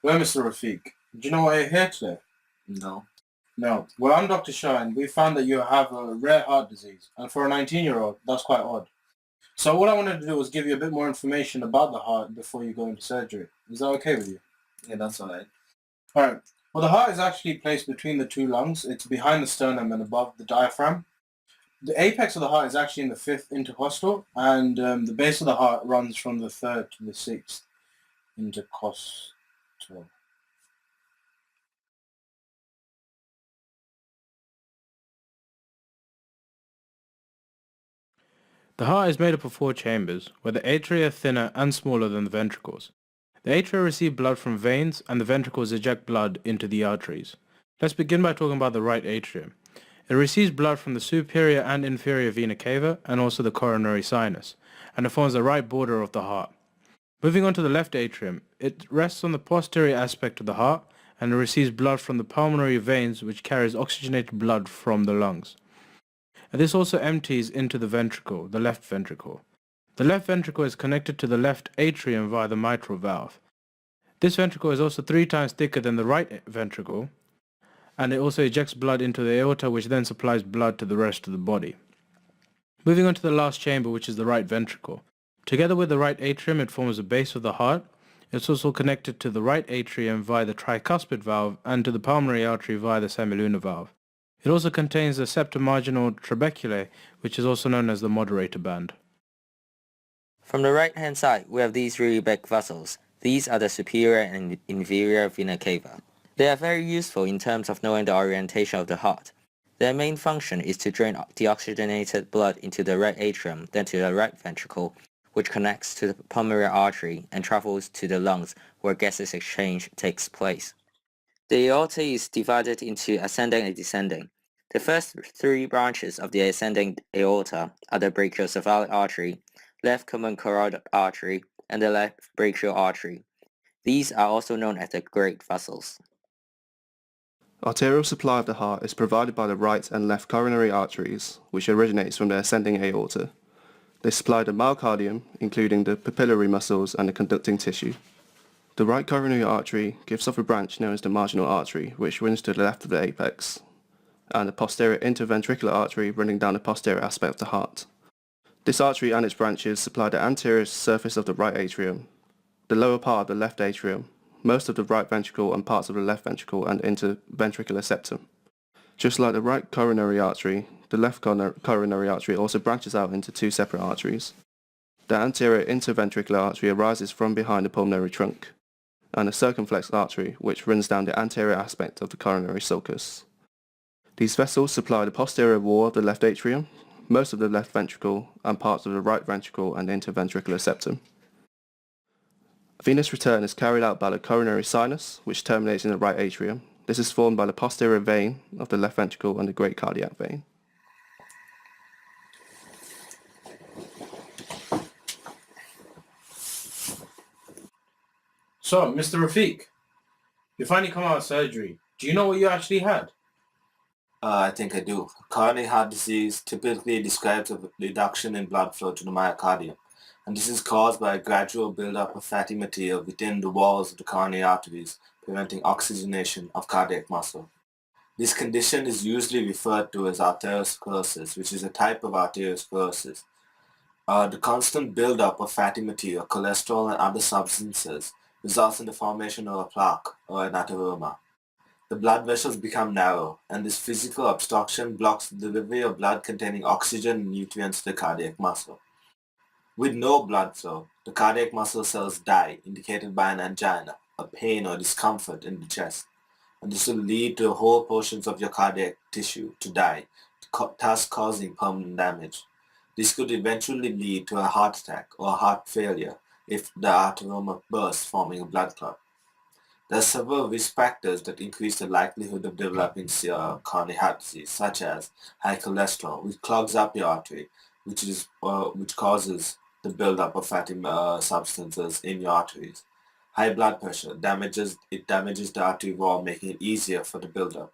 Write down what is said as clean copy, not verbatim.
Well, Mr. Rafiq, do you know why you're here today? No. No. Well, I'm Dr. Shah, and we found that you have a rare heart disease, and for a 19-year-old, that's quite odd. So what I wanted to do was give you a bit more information about the heart before you go into surgery. Is that okay with you? Yeah, that's alright. Alright. Well, the heart is actually placed between the two lungs. It's behind the sternum and above the diaphragm. The apex of the heart is actually in the fifth intercostal, and the base of the heart runs from the third to the sixth intercostal. The heart is made up of four chambers, where the atria are thinner and smaller than the ventricles. The atria receive blood from veins, and the ventricles eject blood into the arteries. Let's begin by talking about the right atrium. It receives blood from the superior and inferior vena cava, and also the coronary sinus, and it forms the right border of the heart. Moving on to the left atrium, it rests on the posterior aspect of the heart, and it receives blood from the pulmonary veins, which carries oxygenated blood from the lungs. And this also empties into the ventricle, the left ventricle. The left ventricle is connected to the left atrium via the mitral valve. This ventricle is also 3 times thicker than the right ventricle, and it also ejects blood into the aorta, which then supplies blood to the rest of the body. Moving on to the last chamber, which is the right ventricle. Together with the right atrium, it forms the base of the heart. It's also connected to the right atrium via the tricuspid valve and to the pulmonary artery via the semilunar valve. It also contains the septomarginal trabeculae, which is also known as the moderator band. From the right-hand side, we have these really big vessels. These are the superior and inferior vena cava. They are very useful in terms of knowing the orientation of the heart. Their main function is to drain deoxygenated blood into the right atrium, then to the right ventricle, which connects to the pulmonary artery and travels to the lungs, where gases exchange takes place. The aorta is divided into ascending and descending. The first 3 branches of the ascending aorta are the brachiocephalic artery, left common carotid artery, and the left brachial artery. These are also known as the great vessels. Arterial supply of the heart is provided by the right and left coronary arteries, which originates from the ascending aorta. They supply the myocardium, including the papillary muscles and the conducting tissue. The right coronary artery gives off a branch known as the marginal artery, which runs to the left of the apex, and the posterior interventricular artery running down the posterior aspect of the heart. This artery and its branches supply the anterior surface of the right atrium, the lower part of the left atrium, most of the right ventricle and parts of the left ventricle and interventricular septum. Just like the right coronary artery, the left coronary artery also branches out into 2 separate arteries. The anterior interventricular artery arises from behind the pulmonary trunk, and a circumflex artery which runs down the anterior aspect of the coronary sulcus. These vessels supply the posterior wall of the left atrium, most of the left ventricle, and parts of the right ventricle and interventricular septum. Venous return is carried out by the coronary sinus, which terminates in the right atrium. This is formed by the posterior vein of the left ventricle and the great cardiac vein. So, Mr. Rafiq, you finally come out of surgery. Do you know what you actually had? I think I do. Coronary heart disease typically describes a reduction in blood flow to the myocardium, and this is caused by a gradual buildup of fatty material within the walls of the coronary arteries, preventing oxygenation of cardiac muscle. This condition is usually referred to as arteriosclerosis, which is a type of arteriosclerosis. The constant buildup of fatty material, cholesterol, and other substances results in the formation of a plaque or an atheroma. The blood vessels become narrow, and this physical obstruction blocks the delivery of blood containing oxygen and nutrients to the cardiac muscle. With no blood flow, the cardiac muscle cells die, indicated by an angina, a pain or discomfort in the chest, and this will lead to whole portions of your cardiac tissue to die, thus causing permanent damage. This could eventually lead to a heart attack or heart failure if the atheroma bursts, forming a blood clot. There are several risk factors that increase the likelihood of developing coronary heart disease, such as high cholesterol, which clogs up your artery, which causes the buildup of fatty substances in your arteries. High blood pressure damages the artery wall, making it easier for the buildup.